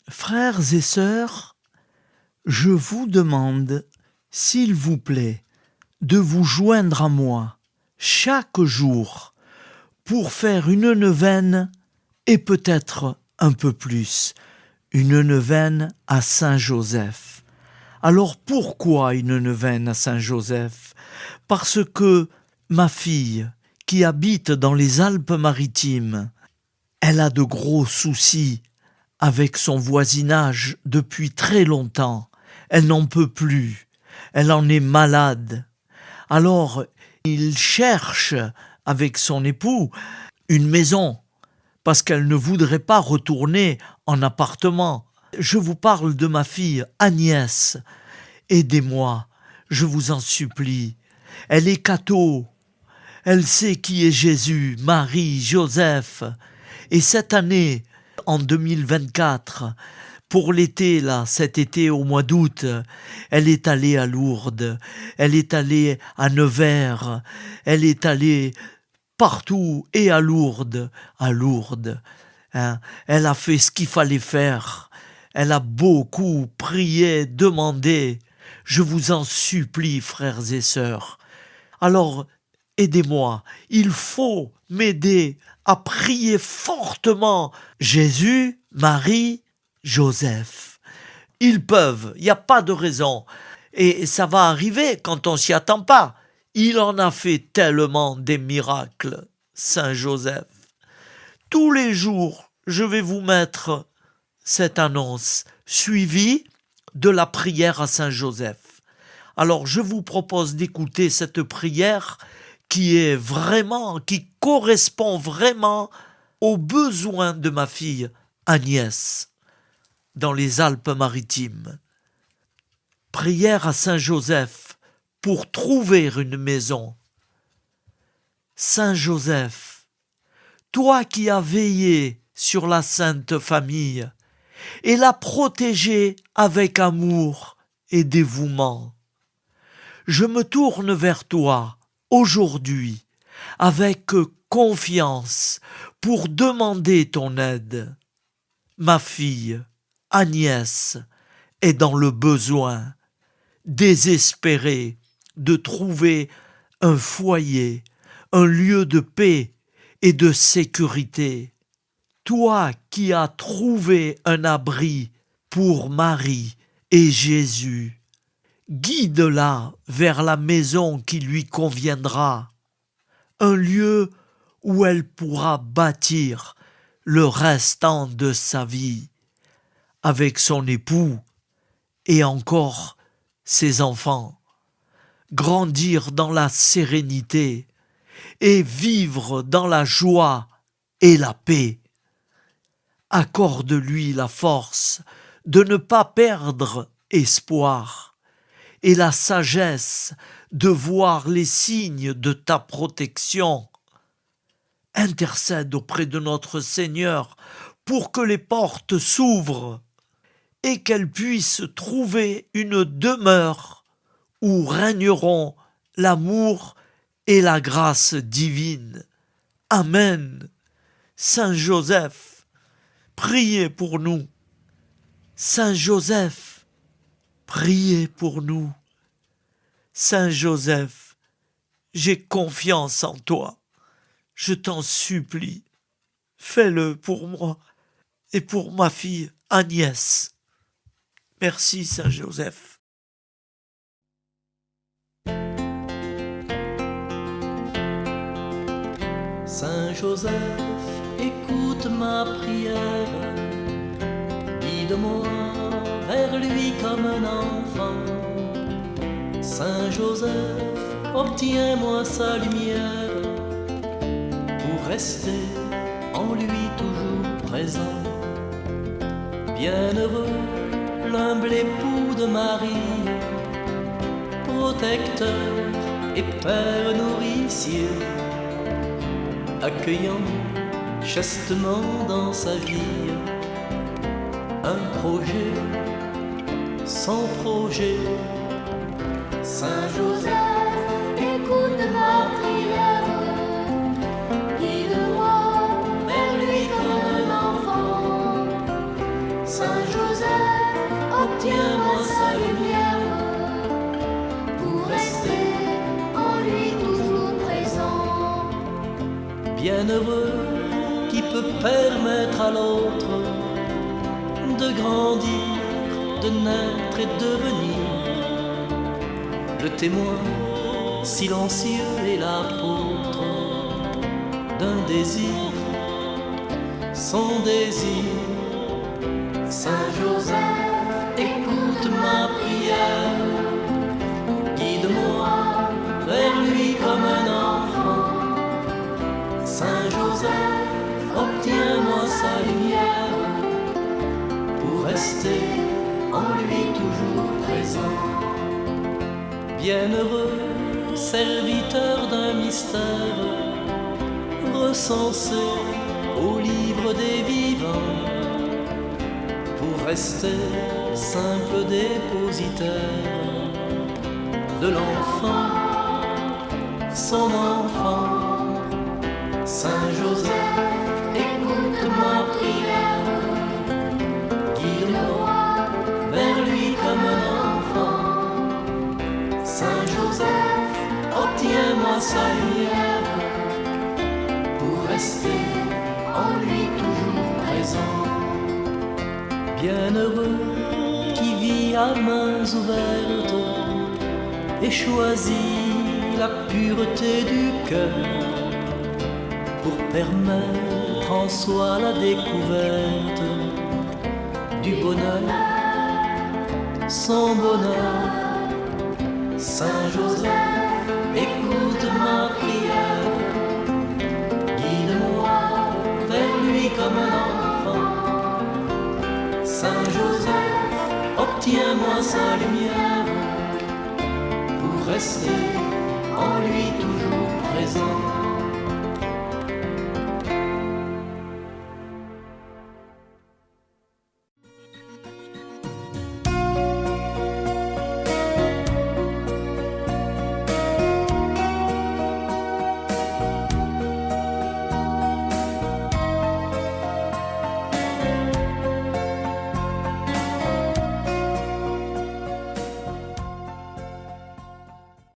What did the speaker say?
Frères et sœurs, je vous demande, s'il vous plaît, de vous joindre à moi chaque jour pour faire une neuvaine et peut-être un peu plus, une neuvaine à Saint-Joseph. Alors pourquoi une neuvaine à Saint-Joseph ? Parce que ma fille, qui habite dans les Alpes-Maritimes, elle a de gros soucis avec son voisinage depuis très longtemps. Elle n'en peut plus. Elle en est malade. Alors, il cherche avec son époux une maison parce qu'elle ne voudrait pas retourner en appartement. Je vous parle de ma fille Agnès. Aidez-moi, je vous en supplie. Elle est catho. Elle sait qui est Jésus, Marie, Joseph. Et cette année, en 2024, pour l'été, là, cet été au mois d'août, elle est allée à Lourdes, elle est allée à Nevers, elle est allée partout et à Lourdes, hein. Elle a fait ce qu'il fallait faire. Elle a beaucoup prié, demandé. Je vous en supplie, frères et sœurs. Alors, aidez-moi. Il faut m'aider à prier fortement Jésus, Marie, Joseph. Ils peuvent, il n'y a pas de raison. Et ça va arriver quand on s'y attend pas. Il en a fait tellement des miracles, Saint Joseph. Tous les jours, je vais vous mettre cette annonce suivie de la prière à Saint Joseph. Alors je vous propose d'écouter cette prière qui correspond vraiment aux besoins de ma fille Agnès dans les Alpes-Maritimes. Prière à Saint Joseph pour trouver une maison. Saint Joseph, toi qui as veillé sur la Sainte Famille et l'as protégée avec amour et dévouement, je me tourne vers toi aujourd'hui avec confiance pour demander ton aide. Ma fille, Agnès, est dans le besoin, désespérée de trouver un foyer, un lieu de paix et de sécurité. Toi qui as trouvé un abri pour Marie et Jésus, guide-la vers la maison qui lui conviendra, un lieu où elle pourra bâtir le restant de sa vie avec son époux et encore ses enfants, grandir dans la sérénité et vivre dans la joie et la paix. Accorde-lui la force de ne pas perdre espoir et la sagesse de voir les signes de ta protection. Intercède auprès de notre Seigneur pour que les portes s'ouvrent et qu'elle puisse trouver une demeure où régneront l'amour et la grâce divine. Amen. Saint Joseph, priez pour nous. Saint Joseph, priez pour nous. Saint Joseph, j'ai confiance en toi. Je t'en supplie, fais-le pour moi et pour ma fille Agnès. Merci Saint Joseph. Saint Joseph, écoute ma prière, guide-moi vers lui comme un enfant. Saint Joseph, obtiens-moi sa lumière pour rester en lui toujours présent. Bienheureux, l'humble époux de Marie, protecteur et père nourricier, accueillant chastement dans sa vie un projet sans projet. Saint Joseph, écoute ma prière, guide-moi vers lui comme un enfant. Saint Joseph, obtiens-moi sa lumière pour rester en lui toujours présent. Bienheureux qui peut permettre à l'autre de grandir, de naître et de devenir le témoin silencieux et l'apôtre d'un désir, son désir. Saint Joseph, Écoute ma prière, guide-moi vers lui comme un enfant. Saint Joseph, obtiens-moi sa lumière pour rester en lui toujours présent. Bienheureux, serviteur d'un mystère, recensé au livre des vivants, pour rester simple dépositaire de l'enfant, son enfant. Saint Joseph, écoute ma prière, guide-moi vers lui comme un enfant. Saint Joseph, obtiens-moi sa lumière pour rester en lui toujours présent. Bienheureux qui vit à mains ouvertes et choisit la pureté du cœur pour permettre en soi la découverte du bonheur, son bonheur. Saint Joseph, écoute ma prière, guide-moi vers lui comme un enfant. Saint Joseph, obtiens-moi sa lumière pour rester en lui toujours présent.